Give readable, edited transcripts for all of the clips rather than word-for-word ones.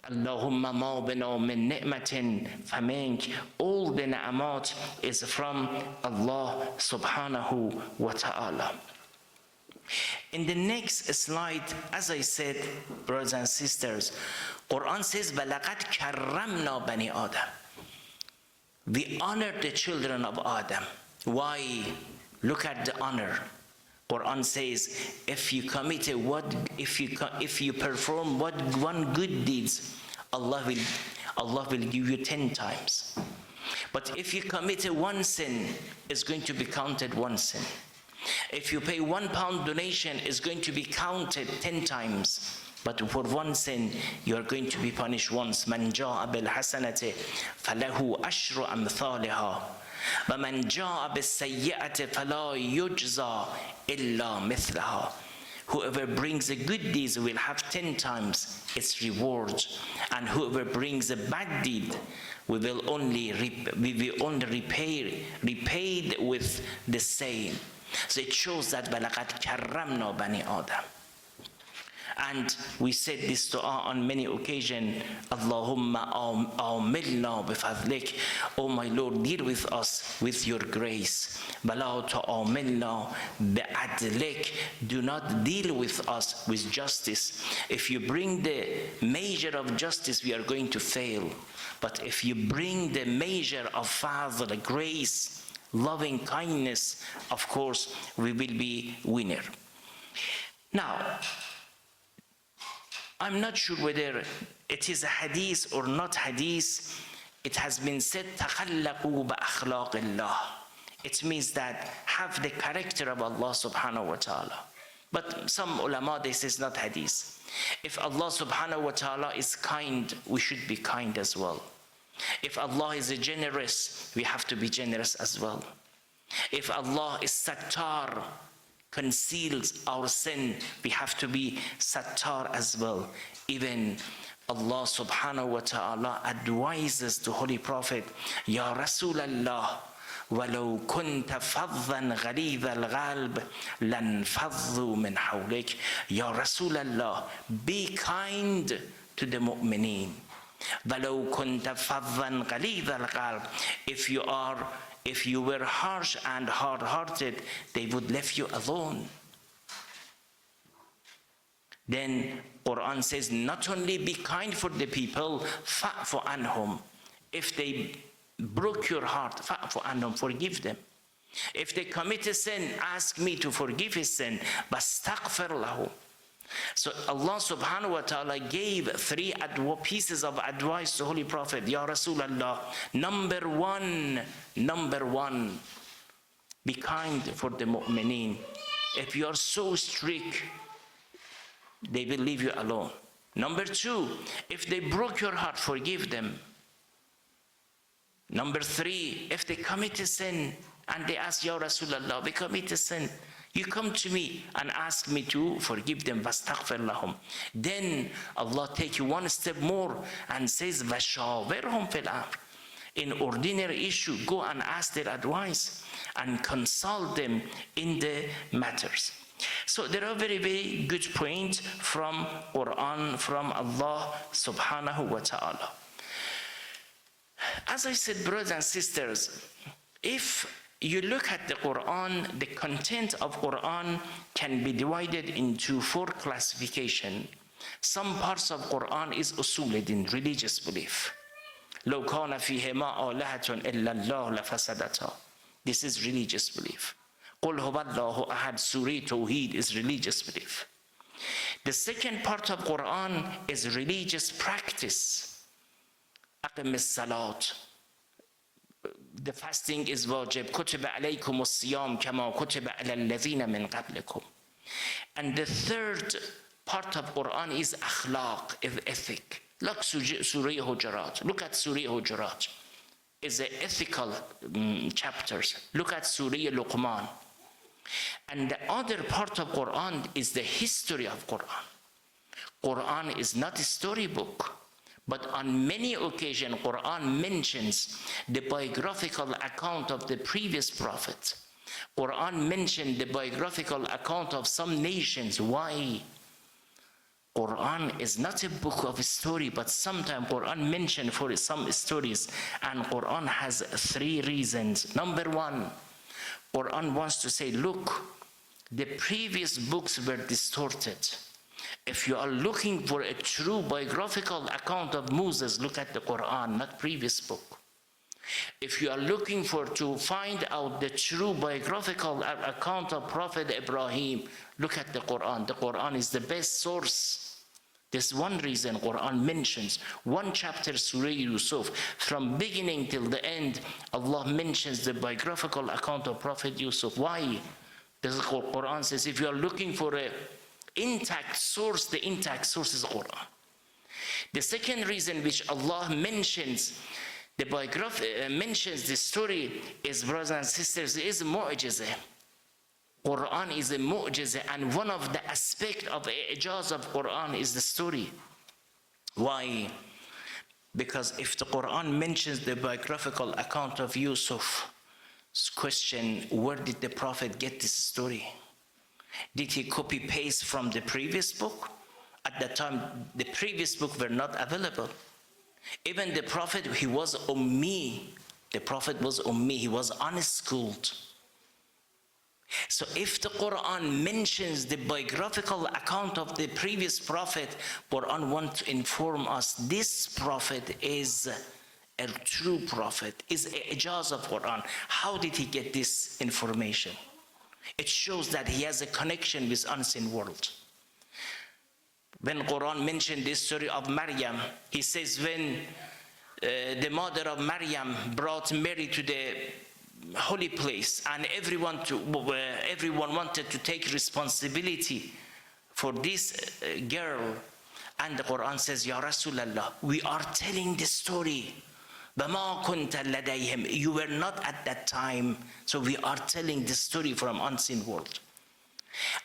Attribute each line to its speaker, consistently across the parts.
Speaker 1: Allahumma ma bina min ni'matin famink. All the ni'mat is from Allah subhanahu wa ta'ala. In the next slide, as I said, brothers and sisters, Quran says, وَلَقَدْ كَرَّمْنَا بَنِي آدَمَ. We honored the children of Adam. Why? Look at the honor. Quran says, if you perform one good deeds, Allah will give you 10 times. But if you commit one sin, it's going to be counted one sin. If you pay £1 donation, it's going to be counted 10 times. But for one sin, you are going to be punished once. مَنْ جَاءَ بِالْحَسَنَةِ فَلَهُ أَشْرُ أَمْثَالِهَا وَمَنْ جَاءَ بِالسَّيِّئَةِ فَلَا يُجْزَى إِلَّا مِثْلَهَا. Whoever brings a good deed will have 10 times its reward, and whoever brings a bad deed, we will only repaid with the same. So it shows that وَلَقَدْ كَرَّمْنَا بَنِي آدَمَ. And we said this dua on many occasions. Allahumma amilna bifadlik. Oh my Lord, deal with us with your grace. Bala ta'amilna bi'adlik. Do not deal with us with justice. If you bring the measure of justice, we are going to fail. But if you bring the measure of fadl, grace, loving kindness, of course, we will be winner. Now, I'm not sure whether it is a hadith or not hadith. It has been said, تَخَلَّقُوا بَأَخْلَاقِ اللَّهِ. It means that have the character of Allah subhanahu wa ta'ala. But some ulama, this is not hadith. If Allah subhanahu wa ta'ala is kind, we should be kind as well. If Allah is generous, we have to be generous as well. If Allah is sattar, conceals our sin, we have to be sattar as well. Even Allah subhanahu wa ta'ala advises the Holy Prophet, Ya Rasulallah, وَلَوْ كُنْتَ فَضًّا غَلِيظَ الْقَلْبِ لَانْفَضُّوا مِنْ حَوْلِكَ. Ya Rasulallah, be kind to the mu'mineen. وَلَوْ كُنْتَ فَضًّا غَلِيظَ الْقَلْبِ. If you were harsh and hard-hearted, they would leave you alone. Then Quran says, not only be kind for the people, fa'fu anhum. If they broke your heart, fa'fu anhum, forgive them. If they commit a sin, ask me to forgive his sin. Bastaghfir lahu. So Allah subhanahu wa ta'ala gave 3 pieces of advice to Holy Prophet. Ya Rasulallah, number one, be kind for the mu'mineen. If you are so strict, they will leave you alone. Number 2, if they broke your heart, forgive them. Number 3, if they commit a sin and they ask, Ya Rasulallah, we commit a sin, you come to me and ask me to forgive them. Vastaghfir lahum. Then Allah take you one step more and says, Vashawirhum fil amr. In ordinary issue, go and ask their advice and consult them in the matters. So there are very, very good points from Quran, from Allah subhanahu wa ta'ala. As I said, brothers and sisters, if you look at the Quran, the content of Quran can be divided into 4 classifications. Some parts of Quran is usul-din, religious belief. لو كان فيهما آلهة إلا الله لفسدتا. This is religious belief. قل هو الله أحد, Surah Tawheed is religious belief. The second part of Quran is religious practice. أقم الصلاة. The fasting is wajib. كتب عليكم الصيام كما كتب على الذين من قبلكم. And the third part of Quran is akhlaq, is ethic. Like Surah Hujurat. Look at Surah Hujurat. It's the ethical chapters. Look at Surah Luqman. And the other part of Quran is the history of Quran. Quran is not a storybook. But on many occasions, Quran mentions the biographical account of the previous prophet. Quran mentioned the biographical account of some nations. Why? Quran is not a book of story, but sometimes Quran mentioned for some stories, and Quran has three reasons. Number one, Quran wants to say, look, the previous books were distorted. If you are looking for a true biographical account of Moses, look at the Quran, not previous book. If you are looking to find out the true biographical account of Prophet Ibrahim, look at the Quran. The Quran is the best source. There's one reason Quran mentions one chapter, Surah Yusuf, from beginning till the end. Allah mentions the biographical account of Prophet Yusuf. Why? The Quran says if you are looking for an intact source, the intact source is Quran. The second reason which Allah mentions the mentions the story is, brothers and sisters, is mu'jizah. Quran is a mu'jizah, and one of the aspects of ijaz of Quran is the story. Why? Because if the Quran mentions the biographical account of Yusuf, question, where did the Prophet get this story? Did he copy paste from the previous book? At that time, the previous book were not available. Even the Prophet, he was ummi. The Prophet was ummi, he was unschooled. So if the Quran mentions the biographical account of the previous prophet, Quran wants to inform us this prophet is a true prophet, is a ijaz of Quran. How did he get this information? It shows that he has a connection with unseen world. When Quran mentioned this story of Maryam, he says when the mother of Maryam brought Mary to the holy place, and everyone wanted to take responsibility for this girl, and the Quran says, Ya Rasulallah, we are telling the story. بَمَا كُنْتَ لَدَيْهِمْ, you were not at that time, so we are telling the story from unseen world.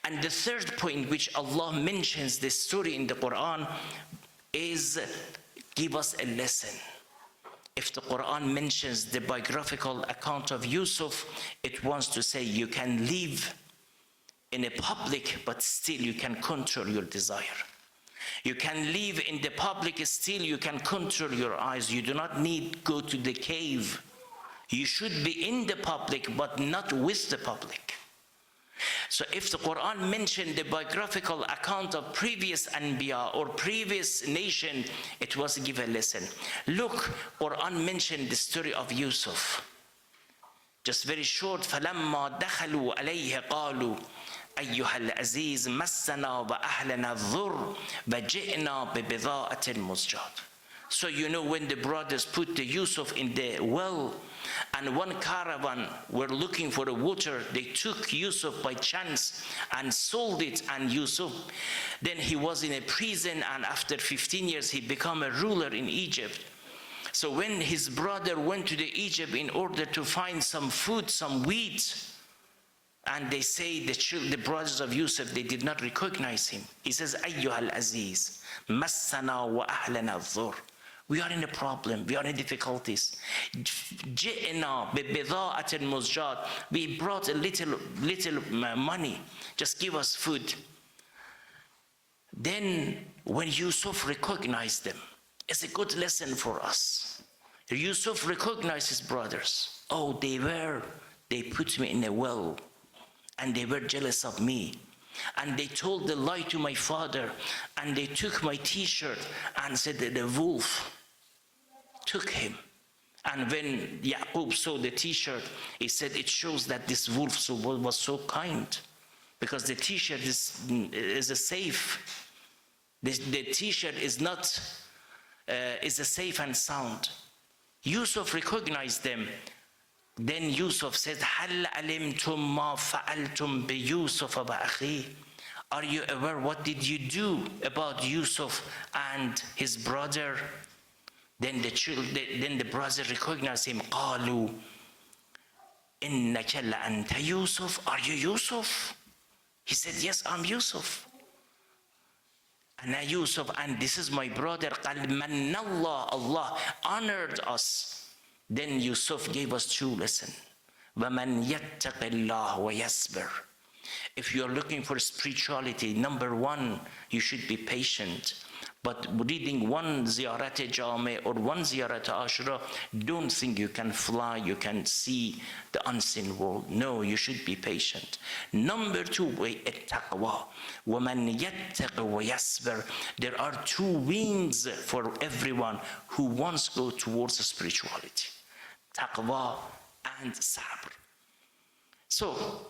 Speaker 1: And the third point which Allah mentions the story in the Quran is give us a lesson. If the Quran mentions the biographical account of Yusuf, it wants to say you can live in a public, but still you can control your desire. You can live in the public, still you can control your eyes. You do not need go to the cave. You should be in the public, but not with the public. So if the Quran mentioned the biographical account of previous Anbiya or previous nation, it was to give a lesson. Look, Quran mentioned the story of Yusuf. Just very short. فَلَمَّا دَخَلُوا عَلَيْهِ قَالُوا أَيُّهَا الْعَزِيزُ مَسَّنَا وَأَهْلَنَا الضُّرُّ وَجِئْنَا بِبِضَاعَةٍ مُزْجَاةٍ. So you know, when the brothers put the Yusuf in the well, and one caravan were looking for the water, they took Yusuf by chance and sold it, and Yusuf, then he was in a prison, and after 15 years he became a ruler in Egypt. So when his brother went to the Egypt in order to find some food, some wheat, and they say the brothers of Yusuf, they did not recognize him. He says, Ayyuhal Aziz, massana wa ahlana dhur. We are in a problem, we are in difficulties. Ji'na bibida'atin muzjat. We brought a little money, just give us food. Then when Yusuf recognized them, it's a good lesson for us. Yusuf recognized his brothers. Oh, they put me in a well, and they were jealous of me. And they told the lie to my father, and they took my t-shirt and said that the wolf took him. And when Yaqub saw the t-shirt, he said it shows that this wolf was so kind, because the t-shirt is a safe. The t-shirt is not is a safe and sound. Yusuf recognized them. Then Yusuf said, هَلْ عَلِمْتُمْ مَا فَعَلْتُمْ بِيُوسُفَ وَأَخِيهِ. Are you aware what did you do about Yusuf and his brother? Then the brother recognized him. قَالُوا إِنَّكَ لَأَنْتَ يُوسُف. Are you Yusuf? He said, yes, I'm Yusuf. أَنَا Yusuf, and this is my brother. قَالْ مَنَّ اللَّهُ, Allah honored us. Then Yusuf gave us two lessons. وَمَنْ يَتَّقِ اللَّهُ وَيَصْبِرْ. If you are looking for spirituality, number one, you should be patient. But reading one ziyarat jami or one ziyarat ashura, don't think you can fly, you can see the unseen world. No, you should be patient. Number two, taqwa. وَمَنْ يَتَّقِ وَيَصْبِرْ. There are two wings for everyone who wants to go towards spirituality. Taqwa and sabr. So,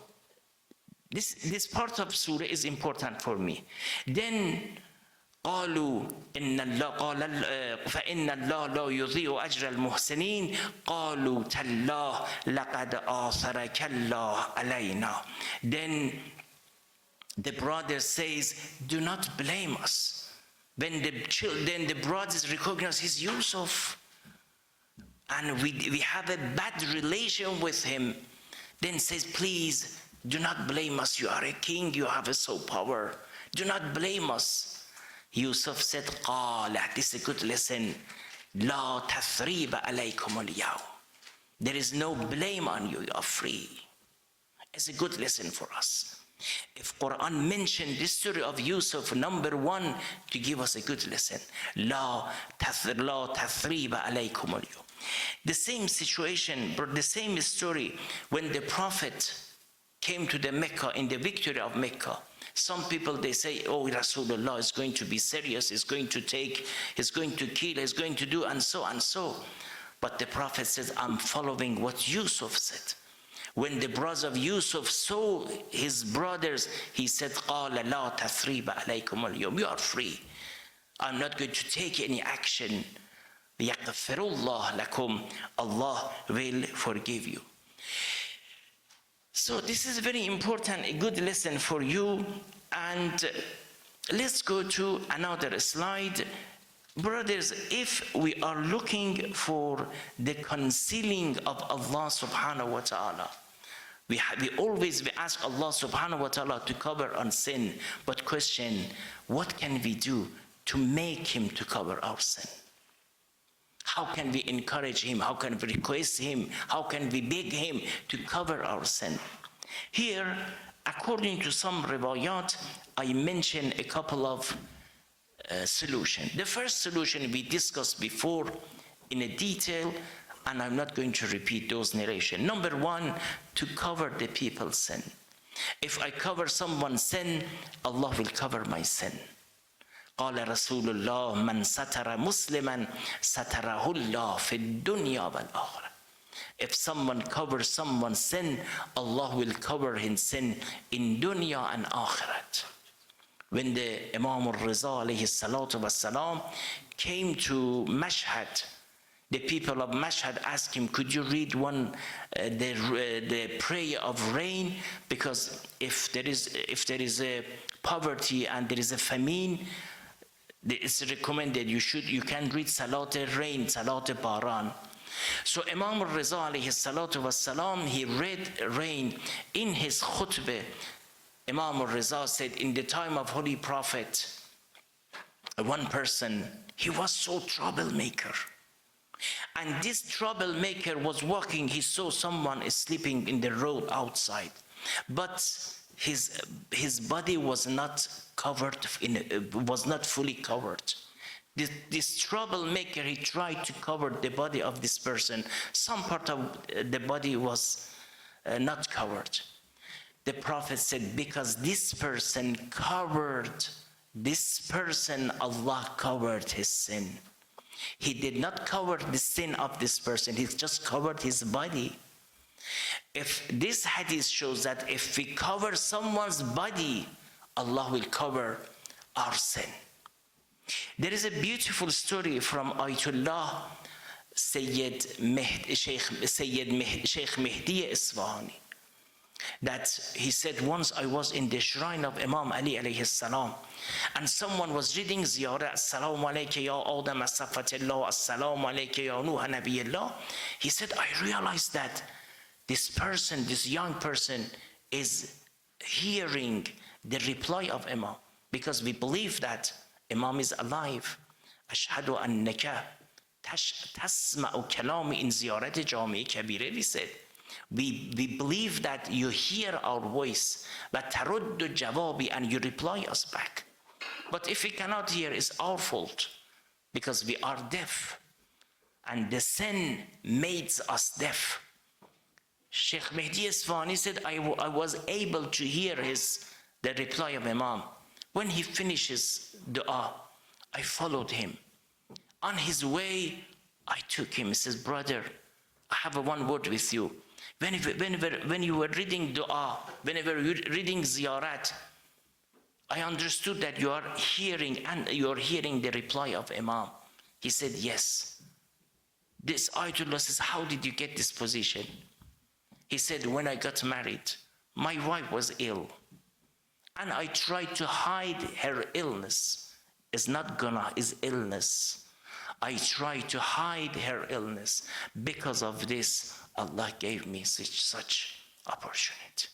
Speaker 1: this part of surah is important for me. Then قالوا إن الله قال فإن الله لا يضيع أجر المحسنين قالوا تالله لقد آثرك الله علينا. Then the brother says, do not blame us. When the brothers recognize his Yusuf, and we have a bad relation with him, then says, please do not blame us. You are a king, you have a soul power. Do not blame us. Yusuf said, قال, this is a good lesson. لا تثريب عليكم اليوم. There is no blame on you, you are free. It's a good lesson for us. If Quran mentioned the story of Yusuf, number one, to give us a good lesson. لا تثريب عليكم اليوم. The same situation, the same story when the Prophet came to the Mecca in the victory of Mecca. Some people, they say, oh, Rasulullah is going to be serious, he's going to take, he's going to kill, he's going to do, and so and so. But the Prophet says, I'm following what Yusuf said. When the brothers of Yusuf saw his brothers, he said, قَالَ لَا تَثْرِيبَ عَلَيْكُمُ الْيَوْمِ. You are free. I'm not going to take any action. يَغْفِرُ اللَّهُ لَكُمْ. Allah will forgive you. So this is very important, a good lesson for you. And let's go to another slide. Brothers, if we are looking for the concealing of Allah subhanahu wa ta'ala, we always ask Allah subhanahu wa ta'ala to cover our sin, but question, what can we do to make him to cover our sin? How can we encourage him? How can we request him? How can we beg him to cover our sin? Here, according to some riwayat, I mention a couple of solutions. The first solution we discussed before in a detail, and I'm not going to repeat those narrations. Number one, to cover the people's sin. If I cover someone's sin, Allah will cover my sin. قال رسول الله من ستر مسلما ستره الله في الدنيا والآخرة. If someone covers someone's sin, Allah will cover his sin in dunya and akhirat. When the Imam al-Riza alayhi salatu wassalam came to Mashhad, the people of Mashhad asked him, could you read the prayer of rain? Because if there is a poverty and there is a famine, it's recommended you can read Salat al-Rain, Salat al-Baran. So Imam al-Riza alayhi salatu wassalam, he read rain in his khutbah. Imam al-Riza said, in the time of Holy Prophet, one person, he was so troublemaker. And this troublemaker was walking, he saw someone sleeping in the road outside. But his body was not covered, was not fully covered. This troublemaker, he tried to cover the body of this person. Some part of the body was not covered. The Prophet said, because this person covered, this person, Allah covered his sin. He did not cover the sin of this person, he just covered his body. If this hadith shows that if we cover someone's body, Allah will cover our sin. There is a beautiful story from Ayatollah Saeid Shaykh Mehdi Isfahani, that he said, once I was in the shrine of Imam Ali alayhi salam, and someone was reading ziyarah, Assalamu alayka ya Adam as-safatillah, Assalamu alayka ya Nuh nabiyallah. He said, I realized that this person, this young person, is hearing the reply of Imam, because we believe that Imam is alive. Ashhadu annaka tasma'u kalami in ziyarat jami kabira, we said. We believe that you hear our voice, but taruddu jawabi, and you reply us back. But if we cannot hear, it's our fault, because we are deaf. And the sin makes us deaf. Shaykh Mehdi Isfahani said, I was able to hear the reply of Imam. When he finishes dua, I followed him. On his way, I took him. He says, brother, I have one word with you. When you were reading dua, whenever you're reading ziyarat, I understood that you are hearing the reply of Imam. He said, yes. This Ayatollah says, how did you get this position? He said, when I got married, my wife was ill. And I tried to hide her illness. It's not gonna, it's illness. I tried to hide her illness. Because of this, Allah gave me such opportunity.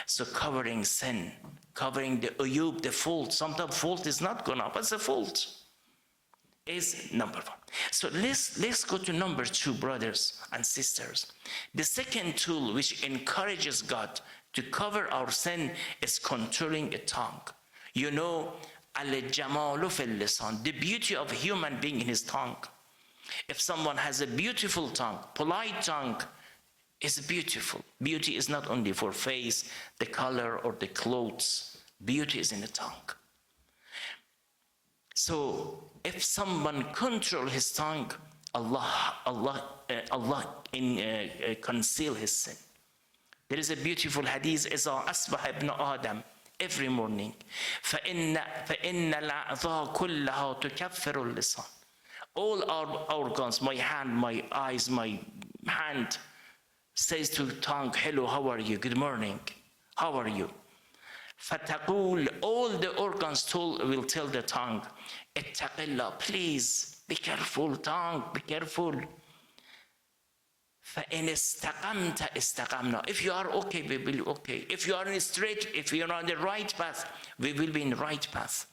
Speaker 1: So covering sin, covering the uyub, the fault. Sometimes fault is not gonna, but the fault is number one. So let's go to number two, brothers and sisters. The second tool which encourages God to cover our sin is controlling a tongue. You know, al-jamalu fil lisan, the beauty of a human being in his tongue. If someone has a beautiful tongue, polite tongue, is beautiful. Beauty is not only for face, the color, or the clothes. Beauty is in the tongue. So if someone control his tongue, Allah conceal his sin. There is a beautiful hadith, إِذَا أَصْبَحَ ابْنُ آدَمَ, every morning, فَإِنَّ الْأَعْضَاءَ كُلَّهَا تُكَفِّرُ اللِّسَانَ. All our organs, my hand, my eyes, my hand, says to tongue, hello, how are you? Good morning. How are you? فَتَقُولُ, all the organs will tell the tongue, اتَّقِ اللَّهِ, please, be careful, tongue, be careful. فَإِنِ اسْتَقَمْتَ اسْتَقَمْنَا. If you are okay, we will be okay. If you are in straight, if you are on the right path, we will be in the right path.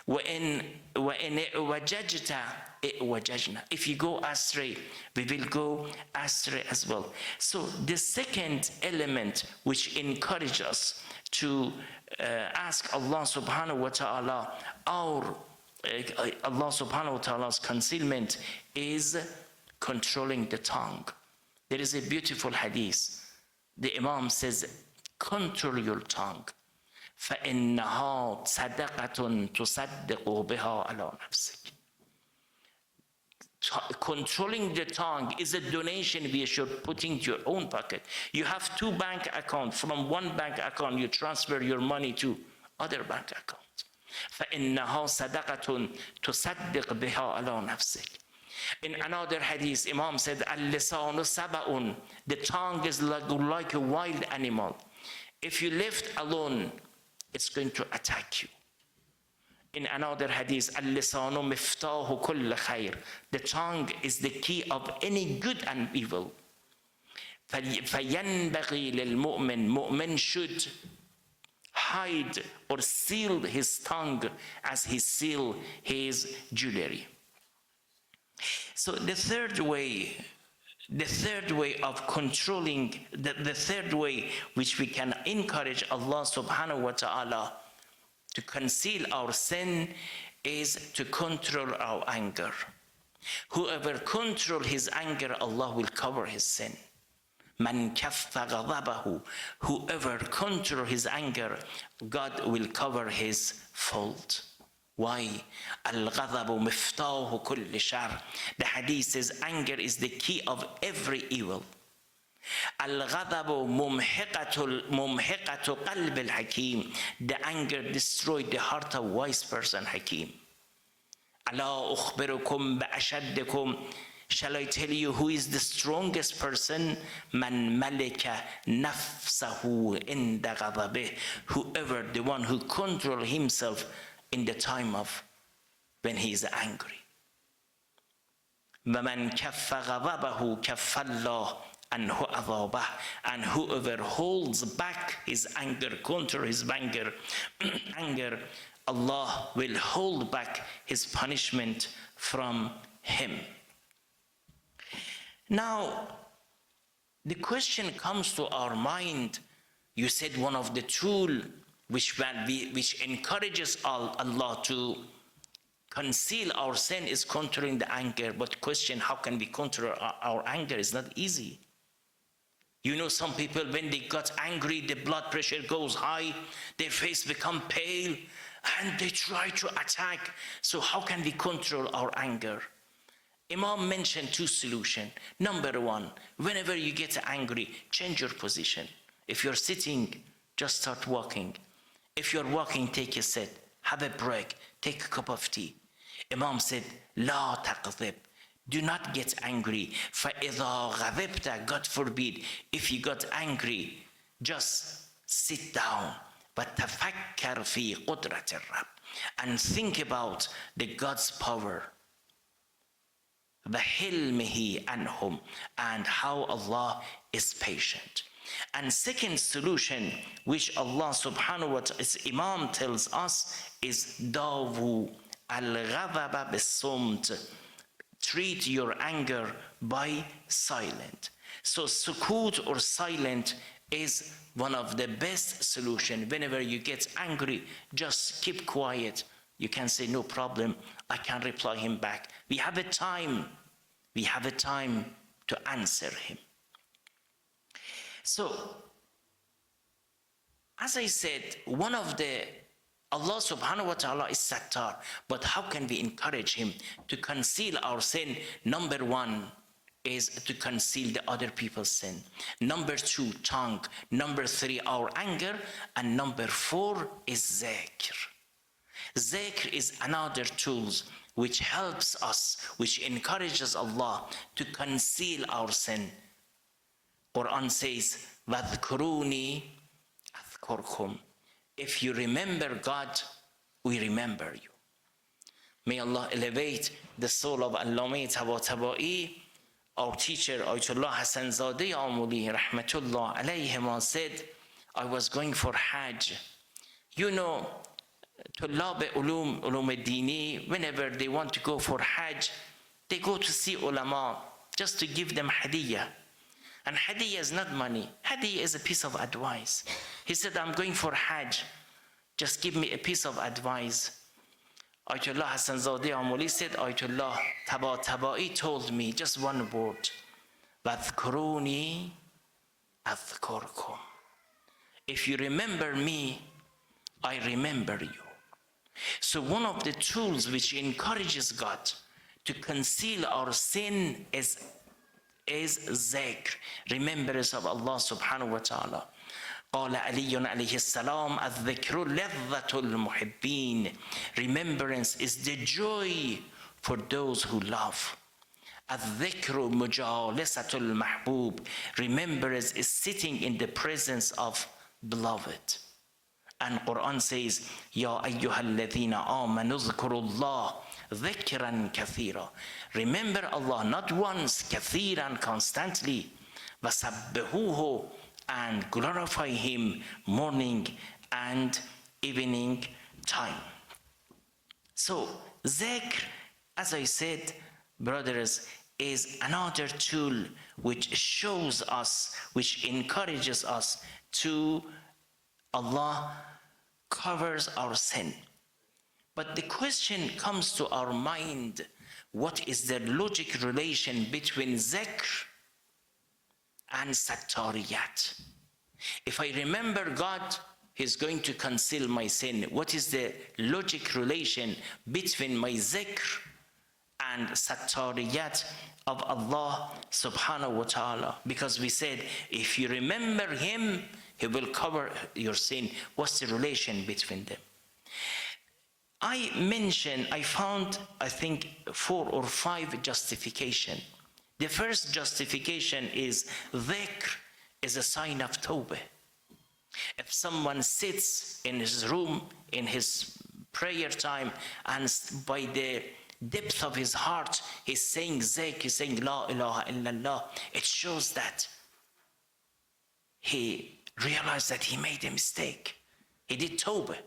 Speaker 1: وَإِنْ وَجَجْتَ وَجَجْنَا. If you go astray, we will go astray as well. So the second element which encourages us to ask Allah subhanahu wa ta'ala, Allah subhanahu wa ta'ala's concealment, is controlling the tongue. There is a beautiful hadith. The Imam says, control your tongue. فَإِنَّهَا صَدَقَةٌ تُصَدِّقُ بِهَا عَلَى نَفْسِكَ. Controlling the tongue is a donation we should put into your own pocket. You have two bank accounts. From one bank account, you transfer your money to other bank account. فَإِنَّهَا صَدَقَةٌ تُصَدِّقُ بِهَا عَلَى نَفْسِكَ. In another hadith, Imam said, Al-lisanu saba'un, the tongue is like a wild animal. If you left alone, it's going to attack you. In another hadith, Al-lisanu miftahu kull khair, the tongue is the key of any good and evil. فَيَنْبَغِي لِلْمُؤْمِنِ, mu'min should hide or seal his tongue as he seal his jewelry. So the third way of controlling, the third way which we can encourage Allah subhanahu wa ta'ala to conceal our sin, is to control our anger. Whoever control his anger, Allah will cover his sin. Man kaffa ghadabahu, whoever control his anger, God will cover his fault. Why? Al-ghadabu miftahu kulli shar. The hadith says anger is the key of every evil. Al-ghadabu mumhiqatu qalb al-hakim. The anger destroyed the heart of wise person, Hakim. Ala ukhbirukum ba'ashaddikum. Shall I tell you who is the strongest person? Man malika nafsahu inda ghadabih. Whoever, the one who control himself in the time of when he is angry. وَمَنْ كَفَّ غَضَبَهُ كَفَّ اللَّهُ عَنْهُ عَذَابَهُ. And whoever holds back his anger, control his anger, Allah will hold back his punishment from him. Now, The question comes to our mind. You said one of the tools which encourages Allah to conceal our sin is controlling the anger. But question, how can we control our anger? Is not easy. You know, some people, when they got angry, the blood pressure goes high, their face become pale, and they try to attack. So how can we control our anger? Imam mentioned two solutions. Number one, whenever you get angry, change your position. If you're sitting, just start walking. If you're walking, take a sit, have a break, take a cup of tea. Imam said, La taqdib. Do not get angry. فَإِذَا غَضِبْتَ, God forbid, if you got angry, just sit down. But تَفَكَّرْ فِي قُدْرَةِ الرَّبِّ, and think about the God's power. وَحِلْمِهِ عَنْهُمْ, and how Allah is patient. And second solution, which Allah subhanahu wa ta'ala, Imam tells us, is dawu al-ghadaba bis-sumt. Treat your anger by silent. So sukut or silent is one of the best solution. Whenever you get angry, just keep quiet. You can say, no problem, I can reply him back. We have a time to answer him. So, as I said, one of the Allah subhanahu wa ta'ala is Sattar, but how can we encourage him to conceal our sin? Number one is to conceal the other people's sin. Number two, tongue. Number three, our anger. And number four is zikr. Zikr is another tool which helps us, which encourages Allah to conceal our sin. Quran says, وَاذْكُرُونِي أَذْكُرْكُمْ. If you remember God, we remember you. May Allah elevate the soul of Allama Tabatabai. Our teacher, Ayatollah Hassan Zadeh Amuli, Rahmatullah alayhima, said, I was going for Hajj. You know, Tullab Ulum Dini, whenever they want to go for Hajj, they go to see ulama just to give them hadiyah. And hadiyah is not money. Hadiyah is a piece of advice. He said, I'm going for Hajj. Just give me a piece of advice. Ayatollah Hassan Zadeh Amuli said, Ayatollah Tabatabai told me just one word. وَاذْكُرُونِي أَذْكُرْكُمْ. If you remember me, I remember you. So one of the tools which encourages God to conceal our sin is zikr, remembrance of Allah subhanahu wa ta'ala. قال علي عليه السلام الذكر لذة المحبين. Remembrance is the joy for those who love. الذكر مجالسة المحبوب. Remembrance is sitting in the presence of beloved. And Quran says, يا أيها الذين آمنوا اذكروا الله ذكرا كثيرا. Remember Allah not once, كثيرا, constantly. وسبحوه, and glorify him morning and evening time. So zikr, as I said, brothers, is another tool which shows us, which encourages us to Allah covers our sin. But the question comes to our mind, what is the logic relation between zikr and sattariyat? If I remember God, He's going to conceal my sin. What is the logic relation between my zikr and sattariyat of Allah subhanahu wa ta'ala? Because we said, if you remember Him, He will cover your sin. What's the relation between them? I found, I think, 4 or 5 justification. The first justification is dhikr is a sign of tawbah. If someone sits in his room, in his prayer time, and by the depth of his heart, he's saying dhikr, he's saying la ilaha illallah, it shows that he realized that he made a mistake. He did tawbah.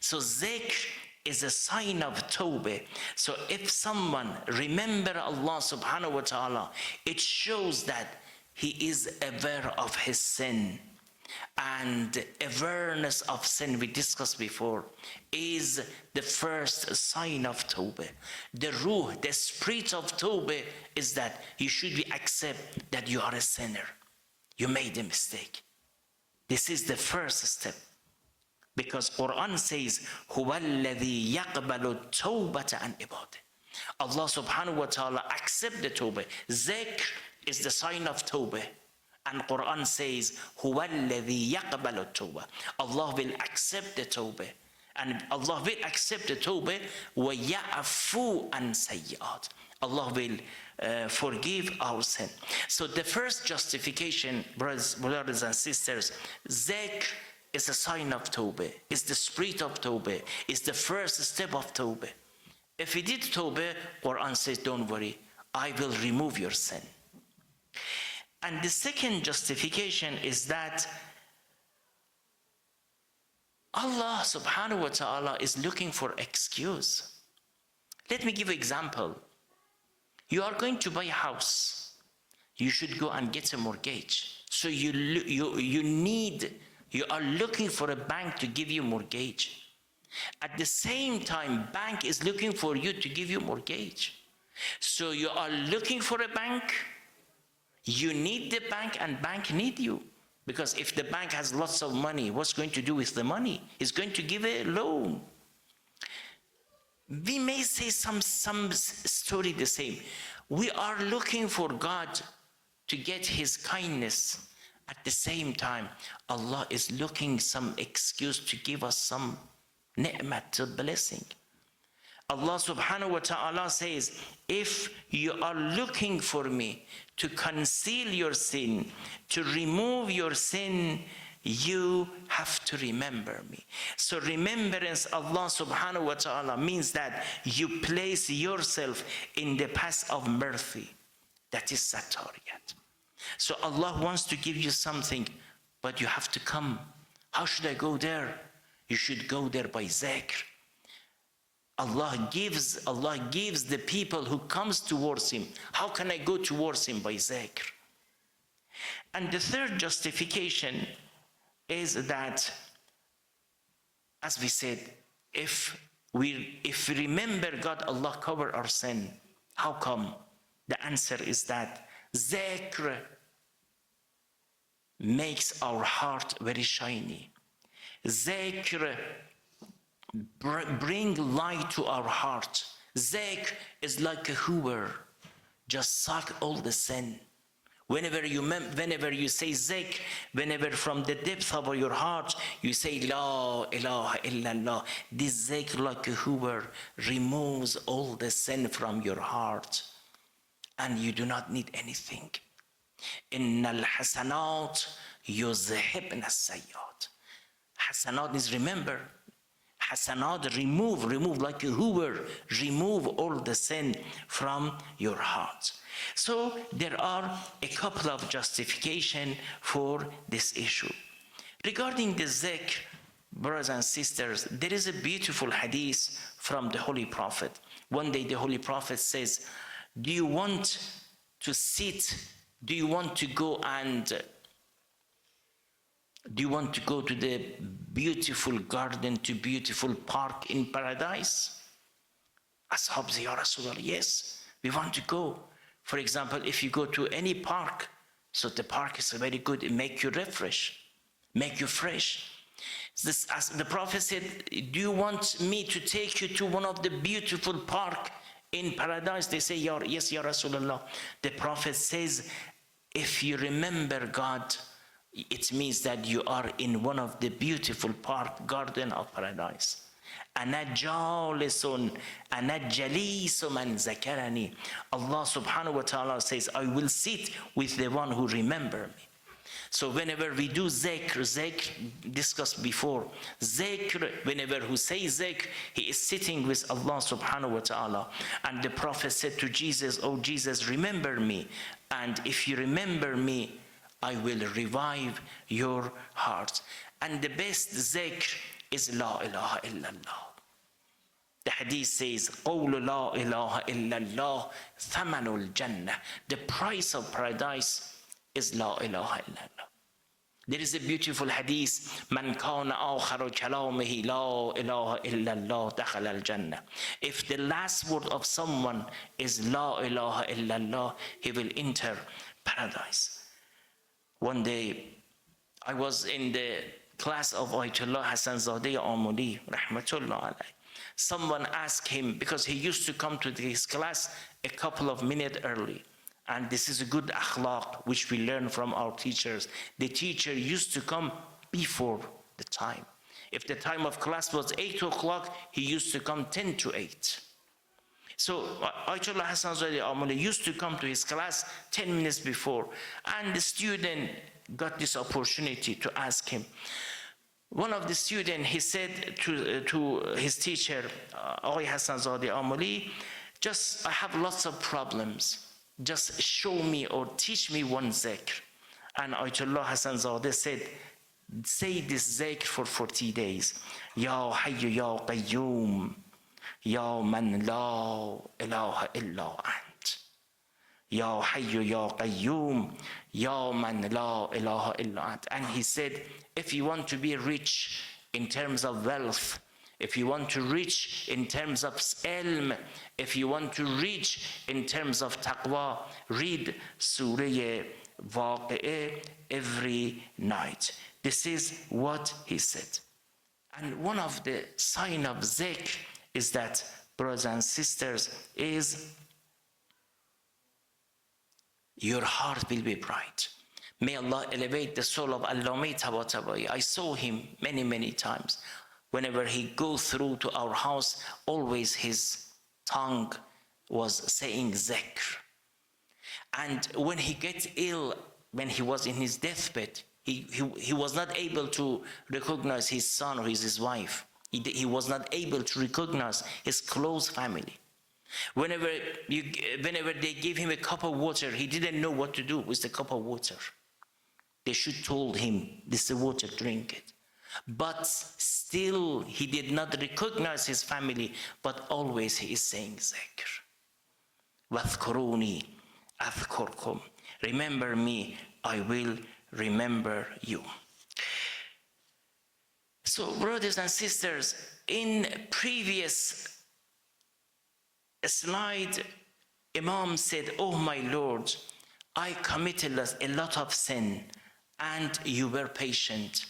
Speaker 1: So dhikr is a sign of tawbah. So if someone remember Allah subhanahu wa ta'ala, it shows that he is aware of his sin. And awareness of sin, we discussed before, is the first sign of Tawbah. The ruh, the spirit of Tawbah is that you should accept that you are a sinner. You made a mistake. This is the first step. Because Quran says, هُوَ الَّذِي يَقْبَلُ التَّوْبَةَ عَنْ عِبَادِهِ. Allah subhanahu wa ta'ala accept the Tawbah. Zikr is the sign of Tawbah. And Quran says, هُوَ الَّذِي يَقْبَلُ التَّوْبَةَ. Allah will accept the Tawbah. And Allah will accept the Tawbah. وَيَعْفُو عَنْ سَيِّئَاتٍ. Allah will forgive our sin. So the first justification, brothers and sisters, zikr is a sign of Tawbah, is the spirit of Tawbah, is the first step of Tawbah. If we did Tawbah, Quran says, don't worry, I will remove your sin. And the second justification is that Allah subhanahu wa ta'ala is looking for excuse. Let me give you an example. You are going to buy a house. You should go and get a mortgage. So you are looking for a bank to give you mortgage. At the same time, bank is looking for you to give you mortgage. So you are looking for a bank. You need the bank and bank need you. Because if the bank has lots of money, what's going to do with the money? It's going to give a loan. We may say some story the same. We are looking for God to get his kindness. At the same time, Allah is looking some excuse to give us some ni'mat, blessing. Allah subhanahu wa ta'ala says, if you are looking for me to conceal your sin, to remove your sin, you have to remember me. So remembrance, Allah subhanahu wa ta'ala, means that you place yourself in the path of mercy. That is Sattariyat. So Allah wants to give you something, but you have to come. How should I go there? You should go there by zikr. Allah gives the people who comes towards him. How can I go towards him? By zikr. And the third justification is that, as we said, if we remember God, Allah cover our sin. How come? The answer is that zikr makes our heart very shiny. Zikr bring light to our heart. Zikr is like a hoover, just suck all the sin. Whenever you say zikr, whenever from the depth of your heart you say La ilaha illallah, this zikr like a hoover removes all the sin from your heart, and you do not need anything. Innal hasanat yuzhibna as-sayyi'at. Hasanat is remember. Hasanat remove like a hoover, remove all the sin from your heart. So there are a couple of justification for this issue. Regarding the zikr, brothers and sisters, there is a beautiful hadith from the Holy Prophet. One day the Holy Prophet says, do you want to sit? Do you want to go to the beautiful garden, to beautiful park in paradise? Ashab say, Ya Rasulullah, yes, we want to go. For example, if you go to any park, so the park is very good, it makes you refresh, make you fresh. As the Prophet said, do you want me to take you to one of the beautiful park in paradise? They say, yes, Ya Rasulullah. The Prophet says, if you remember God, it means that you are in one of the beautiful garden of paradise. أنا جالس أنا جليس من ذكرني. Allah subhanahu wa ta'ala says, I will sit with the one who remember me. So whenever we do zikr discussed before, zikr, whenever who says zikr, he is sitting with Allah subhanahu wa ta'ala. And the Prophet said to Jesus, oh Jesus, remember me. And if you remember me, I will revive your heart. And the best zikr is La ilaha illallah. The hadith says, قَوْلُ لَا إِلَهَ إِلَّا اللَّهِ ثَمَنُ الْجَنَّةِ. The price of paradise is La ilaha illallah. There is a beautiful hadith, Man kana akhiru kalamihi la ilaha illallah dakhala al-jannah. If the last word of someone is La ilaha illallah, he will enter paradise. One day, I was in the class of Ayatollah Hassanzadeh Amuli, rahmatullah alayh. Someone asked him, because he used to come to his class a couple of minutes early. And this is a good akhlaq which we learn from our teachers. The teacher used to come before the time. If the time of class was 8 o'clock, he used to come 10 to 8. So Ayatollah Hassanzadeh Amuli used to come to his class 10 minutes before. And the student got this opportunity to ask him. One of the students, he said to his teacher, Ayatollah Hassanzadeh Amuli, I have lots of problems. Just show me or teach me one zikr. And Ayatollah Hassanzadeh said, say this zikr for 40 days. Ya Hayyu Ya Qayyum, Ya Man La ilaha illa ant. Ya Hayyu Ya Qayyum, Ya Man La ilaha illa ant. And he said, if you want to be rich in terms of wealth, if you want to reach in terms of ilm, if you want to reach in terms of taqwa, read Surah Waqi'ah every night. This is what he said. And one of the signs of zikr is that, brothers and sisters, is your heart will be bright. May Allah elevate the soul of Allameh Tabatabai. I saw him many, many times. Whenever he goes through to our house, always his tongue was saying zikr. And when he gets ill, when he was in his deathbed, he was not able to recognize his son or his wife. He was not able to recognize his close family. Whenever they gave him a cup of water, he didn't know what to do with the cup of water. They should told him, this is the water, drink it. But still, he did not recognize his family, but always he is saying zikr. وَاذْكُرُونِي أَذْكُرْكُمْ. Remember me, I will remember you. So, brothers and sisters, in previous slide, Imam said, oh my Lord, I committed a lot of sin, and you were patient.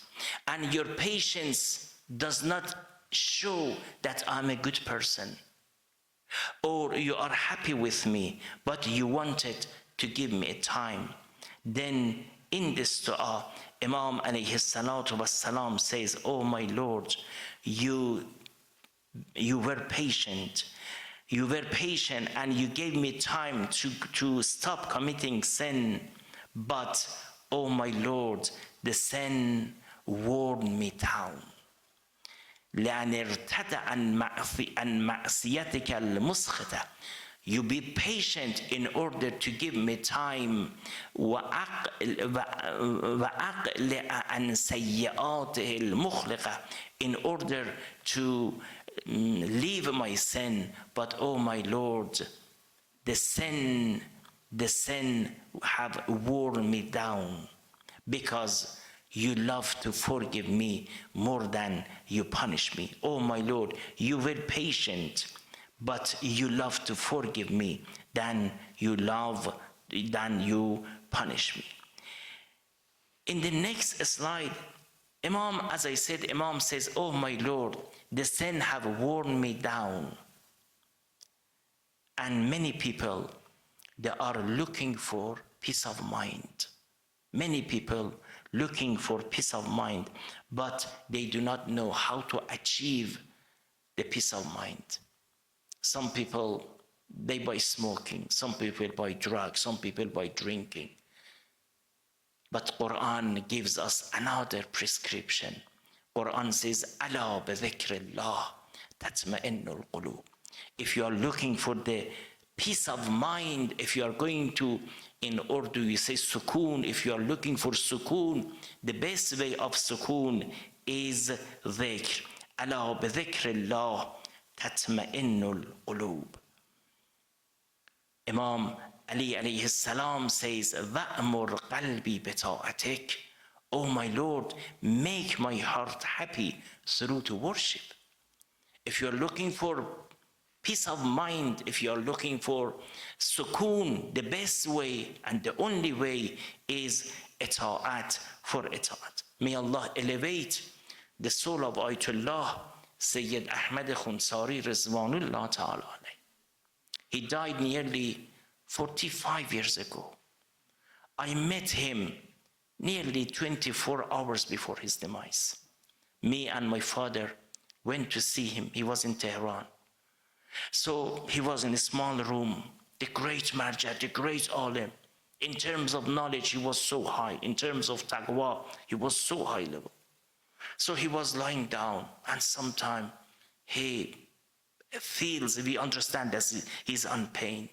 Speaker 1: And your patience does not show that I'm a good person, or you are happy with me, but you wanted to give me a time. Then in this dua, Imam alayhi salatu wassalam says, oh my Lord, you were patient. You were patient and you gave me time to stop committing sin. But, oh my Lord, the sin wore me down. لأن ارتدى عن معصيتك المسخطة. You be patient in order to give me time. وأقلع عن سيئاته المخلقة. In order to leave my sin. But oh my Lord, the sin have worn me down, because you love to forgive me more than you punish me. Oh my Lord, you were patient, but you love to forgive me than you punish me. In the next slide, Imam, as I said, Imam says, oh my Lord, the sin have worn me down. And many people, they are looking for peace of mind. Many people looking for peace of mind, but they do not know how to achieve the peace of mind. Some people, they buy smoking, some people buy drugs, some people buy drinking. But Quran gives us another prescription. Quran says, Ala bi dhikrillah tatma'innul qulub. If you are looking for the peace of mind, if you are going to, in Urdu you say sukoon, if you are looking for sukoon, the best way of sukoon is dhikr. Ala bi dhikrillah tatma'innul qulub. Imam Ali alayhi salam says, وَأْمُرْ قَلْبِي بِطَاعَتِكَ. Oh my Lord, make my heart happy through to worship. If you're looking for peace of mind, if you're looking for sukoon, the best way and the only way is ita'at for ita'at. May Allah elevate the soul of Ayatollah Sayyid Ahmad Khunsari Rizwanullah Ta'ala. He died nearly 45 years ago. I met him nearly 24 hours before his demise. Me and my father went to see him. He was in Tehran. So he was in a small room, the great marja, the great alim. In terms of knowledge, he was so high. In terms of taqwa, he was so high level. So he was lying down, and sometime he feels, we understand that he's in pain.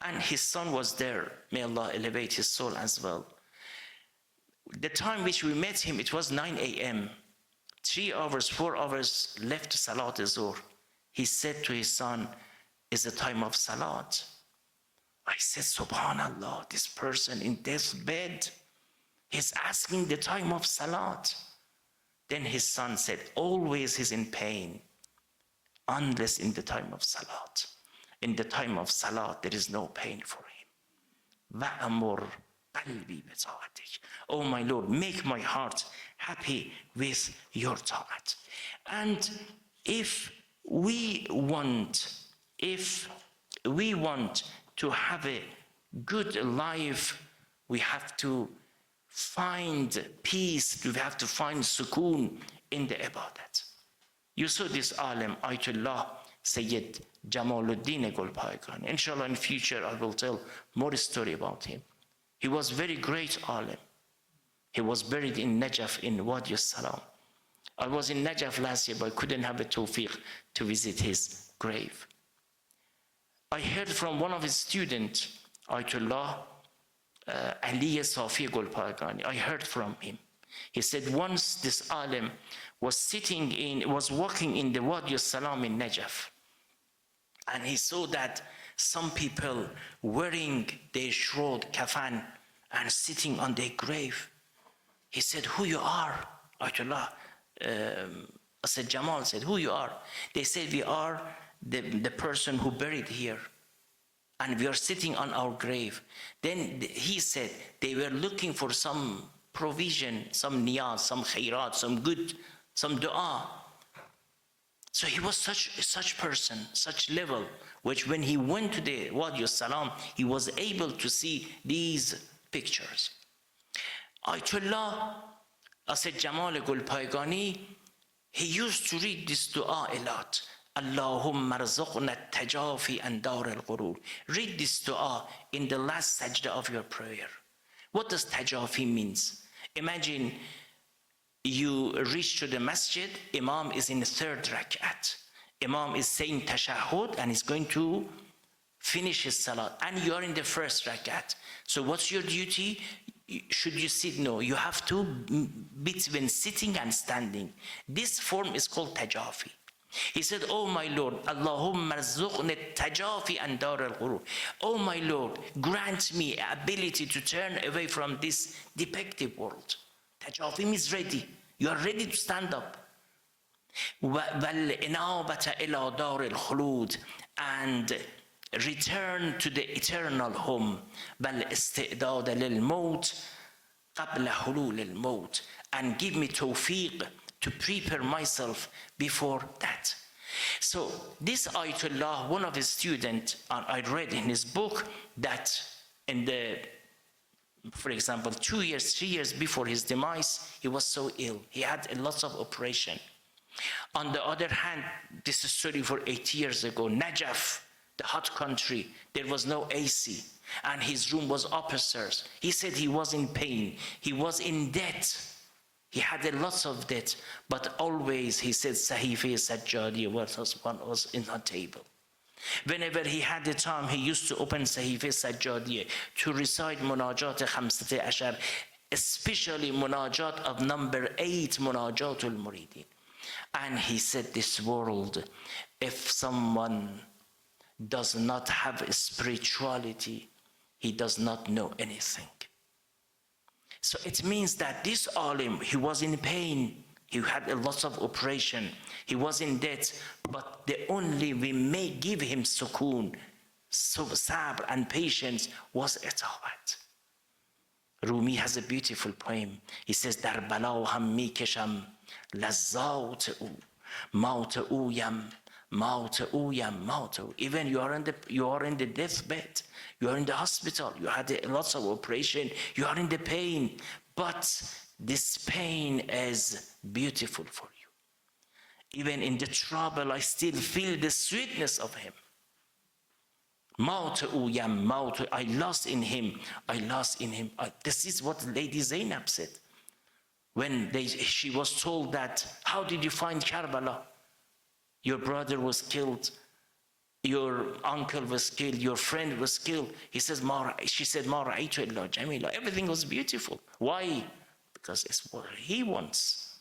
Speaker 1: And his son was there. May Allah elevate his soul as well. The time which we met him, it was 9 a.m. 3 hours, 4 hours left to Salat al-Zuhr. He said to his son, "Is the time of Salat?" I said, "Subhanallah, this person in death's bed, he's asking the time of Salat." Then his son said, "Always he's in pain, unless in the time of Salat. In the time of Salat, there is no pain for him." وَأَمُرْ قَلْبِي بِطَاعَتِكَ. Oh my Lord, make my heart happy with your ta'at. And if we want to have a good life, we have to find peace, we have to find sukoon in the ibadat. You saw this alim, Ayatollah Sayyid Jamaluddin Golpaigani. Inshallah, in future I will tell more story about him. He was very great alim. He was buried in Najaf in Wadi al-Salam. I was in Najaf last year, but I couldn't have a tawfiq to visit his grave. I heard from one of his students, Ayatollah Ali Safi Golpaigani. I heard from him. He said once this alim was walking in the Wadi al-Salam in Najaf, and he saw that some people wearing their shroud, kafan, and sitting on their grave. He said, "Who you are?" Ayatollah I said, Jamal said, "Who you are?" They said, "We are the person who buried here, and we are sitting on our grave." Then he said they were looking for some provision, some niyaz, some khairat, some good, some dua. So he was such person, such level, which when he went to the Wadi al-Salam, he was able to see these pictures. Ayatollah, I said, Jamal Golpaigani, he used to read this dua a lot. Allahumma arzuqna at-tajafi and dar al-ghurur. Read this dua in the last sajda of your prayer. What does tajafi means? Imagine you reach to the masjid, Imam is in the third rak'at. Imam is saying tashahhud and is going to finish his salat, and you are in the first rak'at. So what's your duty? Should you sit? No, you have to between sitting and standing. This form is called tajafi. He said, "Oh my Lord, Allahumma arzuqni tajafi and dar al-ghurur." Oh my Lord, grant me ability to turn away from this defective world. Tajafi means ready. You are ready to stand up. وَالْإِنَابَةَ إِلَى دَارِ الْخُلُودِ, and return to the eternal home. وَالْإِسْتِعْدَادَ لِلْمَوْتِ قَبْلَ حُلُولِ الْمَوْتِ, and give me tawfiq to prepare myself before that. So this Ayatollah, one of his students, I read in his book that for example, 2 years, 3 years before his demise, he was so ill. He had a lot of operation. On the other hand, this is story for 8 years ago, Najaf, the hot country, there was no AC, and his room was upstairs. He said he was in pain, he was in debt. He had a lot of debt, but always he said Sahifa Al-Sajjadiyya was in the table. Whenever he had the time, he used to open Sahifa Al-Sajjadiyya to recite Munajat Khamsat Ashar, especially Munajat of number 8, Munajatul Muridin. And he said, this world, if someone does not have a spirituality, he does not know anything. So it means that this alim, he was in pain, he had a lot of operation, he was in debt, but the only we may give him sukoon, sabr and patience was itaat. Rumi has a beautiful poem. He says, Dar bala ham mi kesham, lazzat ou, maut ouyam, maut ouyam, maut. Even you are in the deathbed, you are in the hospital, you had lots of operation, you are in the pain, but this pain is beautiful for you. Even in the trouble, I still feel the sweetness of him. Maut ouyam, maut, I lost in him, I lost in him. This is what Lady Zainab said. When she was told that, how did you find Karbala? Your brother was killed, your uncle was killed, your friend was killed. She said, Ma ra'aytu illa jamila. Everything was beautiful. Why? Because it's what he wants.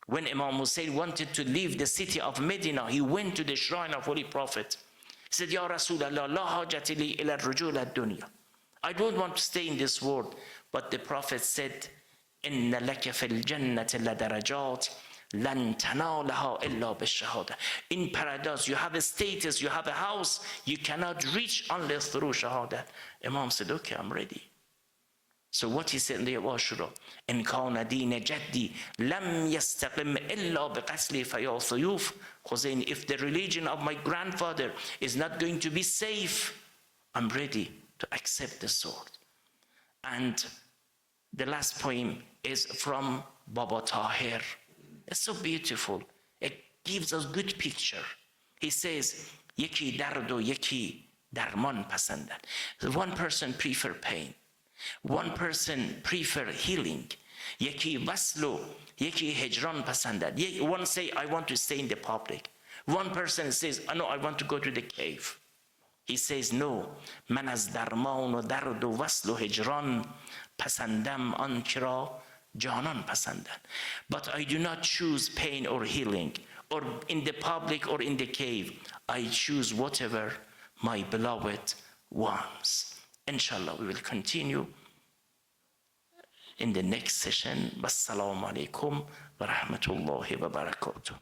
Speaker 1: When Imam Hussein wanted to leave the city of Medina, he went to the shrine of Holy Prophet. He said, Ya Rasulallah, la hajati li ila rujul ad-dunya. I don't want to stay in this world. But the Prophet said, Inna laka fil jannati la darajat, lan tanalaha illa bishahada. In paradise, you have a status, you have a house, you cannot reach unless through shahada. Imam said, okay, I'm ready. So what he said in the Ashura, in kana deen jaddi lam yastaqim illa biqasli faya thuyuf. Hussein, if the religion of my grandfather is not going to be safe, I'm ready to accept the sword. And the last poem is from Baba Tahir. It's so beautiful. It gives us good picture. He says, Yeki dardo yeki darman pasandan. One person prefer pain. One person prefer healing. Yeki vaslo, yeki hijran pasandan. One say, I want to stay in the public. One person says, oh, no, I want to go to the cave. He says, no. Man az darman o dardo vaslo hijran pasandam ankira janan pasandan. But I do not choose pain or healing, or in the public or in the cave. I choose whatever my beloved wants. Inshallah, we will continue in the next session. Wassalamu alaikum wa rahmatullahi wa barakatuh.